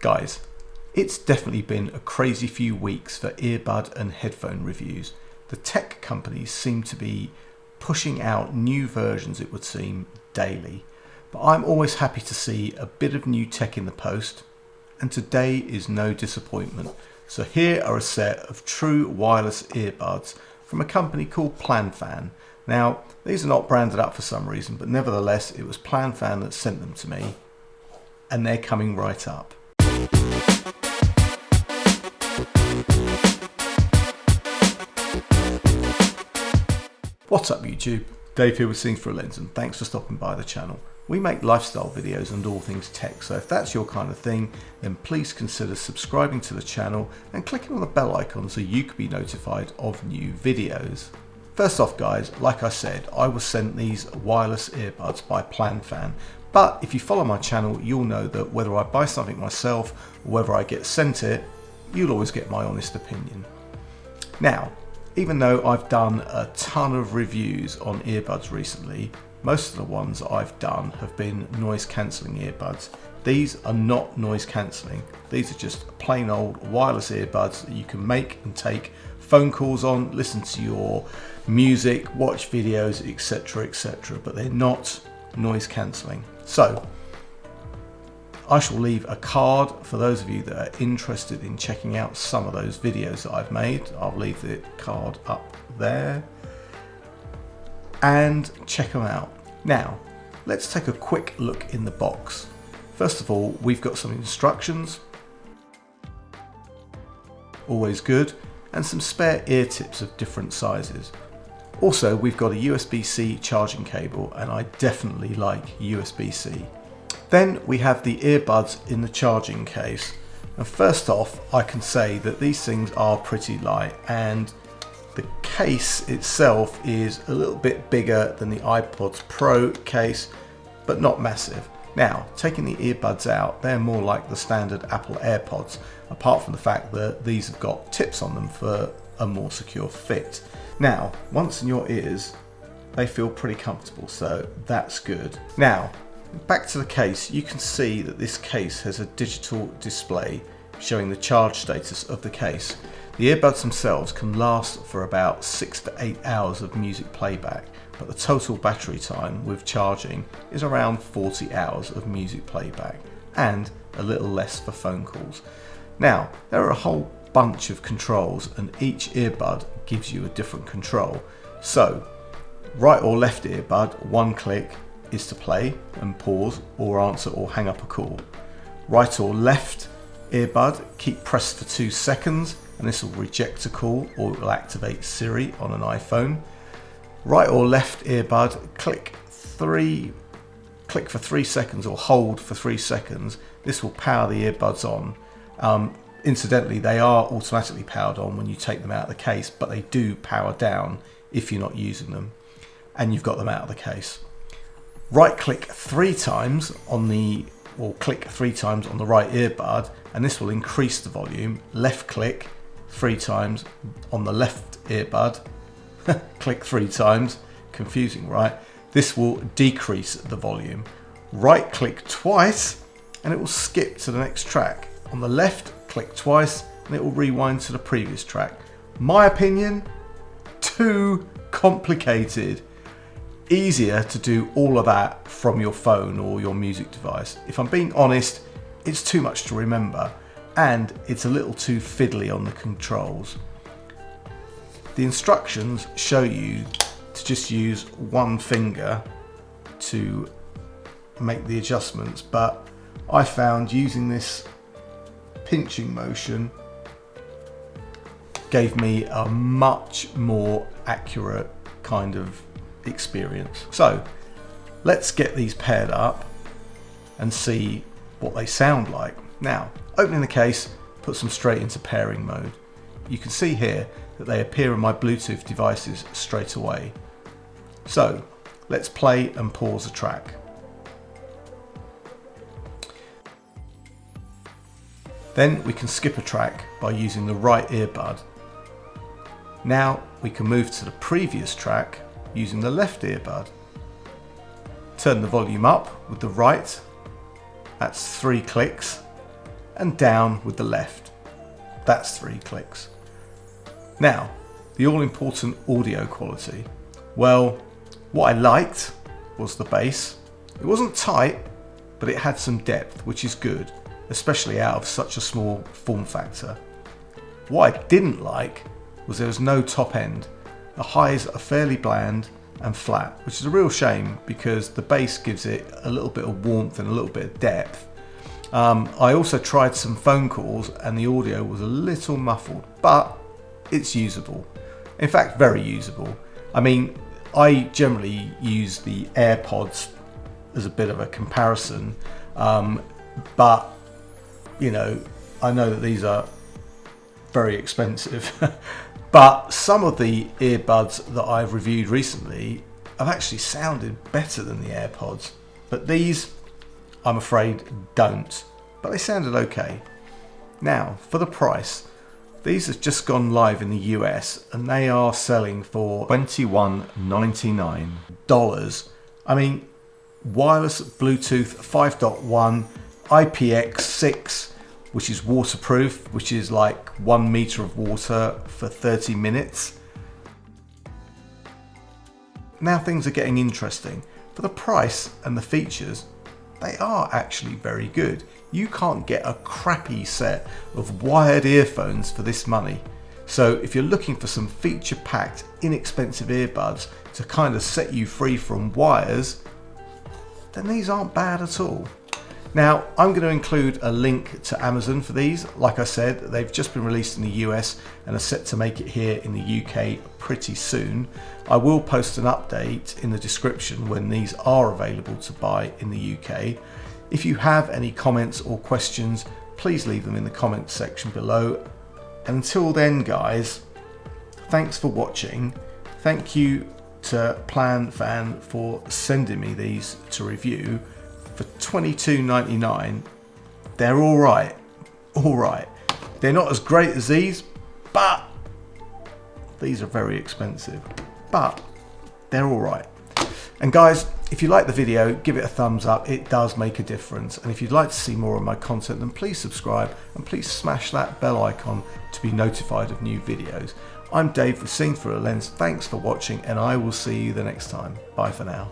Guys, it's definitely been a crazy few weeks for earbud and headphone reviews. The tech companies seem to be pushing out new versions, it would seem, daily. But I'm always happy to see a bit of new tech in the post, and today is no disappointment. So here are a set of true wireless earbuds from a company called Planfan. Now, these are not branded up for some reason, but nevertheless, it was Planfan that sent them to me, and they're coming right up. What's up YouTube? Dave here with Scenes Through a Lens, and thanks for stopping by the channel. We make lifestyle videos and all things tech, so if that's your kind of thing, then please consider subscribing to the channel and clicking on the bell icon so you can be notified of new videos. First off guys, like I said, I was sent these wireless earbuds by Planfan, but if you follow my channel, you'll know that whether I buy something myself or whether I get sent it, you'll always get my honest opinion. Now, even though I've done a ton of reviews on earbuds recently, most of the ones I've done have been noise cancelling earbuds. These are not noise cancelling. These are just plain old wireless earbuds that you can make and take phone calls on, listen to your music, watch videos, etc, etc, but they're not noise cancelling. So I shall leave a card for those of you that are interested in checking out some of those videos that I've made. I'll leave the card up there and check them out. Now, let's take a quick look in the box. First of all, we've got some instructions, always good, and some spare ear tips of different sizes. Also, we've got a USB-C charging cable, and I definitely like USB-C. Then we have the earbuds in the charging case, and first off I can say that these things are pretty light, and the case itself is a little bit bigger than the iPods Pro case, but not massive. Now, taking the earbuds out, they're more like the standard Apple AirPods, apart from the fact that these have got tips on them for a more secure fit. Now, once in your ears, they feel pretty comfortable, so that's good. Now, back to the case, you can see that this case has a digital display showing the charge status of the case. The earbuds themselves can last for about 6 to 8 hours of music playback, but the total battery time with charging is around 40 hours of music playback, and a little less for phone calls. Now, there are a whole bunch of controls, and each earbud gives you a different control. So, right or left earbud, one click is to play and pause or answer or hang up a call. Right or left earbud, keep pressed for 2 seconds, and this will reject a call or it will activate Siri on an iPhone. Right or left earbud, click for 3 seconds or hold for 3 seconds. This will power the earbuds on. Incidentally, they are automatically powered on when you take them out of the case, but they do power down if you're not using them and you've got them out of the case. Right click 3 times on the, or click 3 times on the right earbud, and this will increase the volume. Left click 3 times on the left earbud, click 3 times, confusing, right? This will decrease the volume. Right click twice and it will skip to the next track. On the left, click twice and it will rewind to the previous track. My opinion, too complicated. Easier to do all of that from your phone or your music device. If I'm being honest, it's too much to remember and it's a little too fiddly on the controls. The instructions show you to just use one finger to make the adjustments, but I found using this pinching motion gave me a much more accurate kind of experience. So let's get these paired up and see what they sound like. Now, opening the case puts them straight into pairing mode. You can see here that they appear on my Bluetooth devices straight away. So let's play and pause a track. Then we can skip a track by using the right earbud. Now we can move to the previous track using the left earbud. Turn the volume up with the right, that's 3 clicks, and down with the left. That's 3 clicks. Now, the all-important audio quality. Well, what I liked was the bass. It wasn't tight, but it had some depth, which is good, especially out of such a small form factor. What I didn't like was there was no top end. The highs are fairly bland and flat, which is a real shame because the bass gives it a little bit of warmth and a little bit of depth. I also tried some phone calls and the audio was a little muffled, but it's usable. In fact, very usable. I mean, I generally use the AirPods as a bit of a comparison, but you know, I know that these are very expensive, but some of the earbuds that I've reviewed recently have actually sounded better than the AirPods, but these, I'm afraid, don't, but they sounded okay. Now, for the price, these have just gone live in the US and they are selling for $21.99. I mean, wireless Bluetooth 5.1, IPX6, which is waterproof, which is like 1 meter of water for 30 minutes. Now things are getting interesting. For the price and the features, they are actually very good. You can't get a crappy set of wired earphones for this money. So if you're looking for some feature-packed, inexpensive earbuds to kind of set you free from wires, then these aren't bad at all. Now, I'm going to include a link to Amazon for these. Like I said, they've just been released in the US and are set to make it here in the UK pretty soon. I will post an update in the description when these are available to buy in the UK. If you have any comments or questions, please leave them in the comments section below. Until then, guys, thanks for watching. Thank you to Planfan for sending me these to review for $22.99. They're all right. They're not as great as these, but these are very expensive, but they're all right. And guys, if you like the video, give it a thumbs up. It does make a difference. And if you'd like to see more of my content, then please subscribe and please smash that bell icon to be notified of new videos. I'm Dave with Seeing Through a Lens. Thanks for watching and I will see you the next time. Bye for now.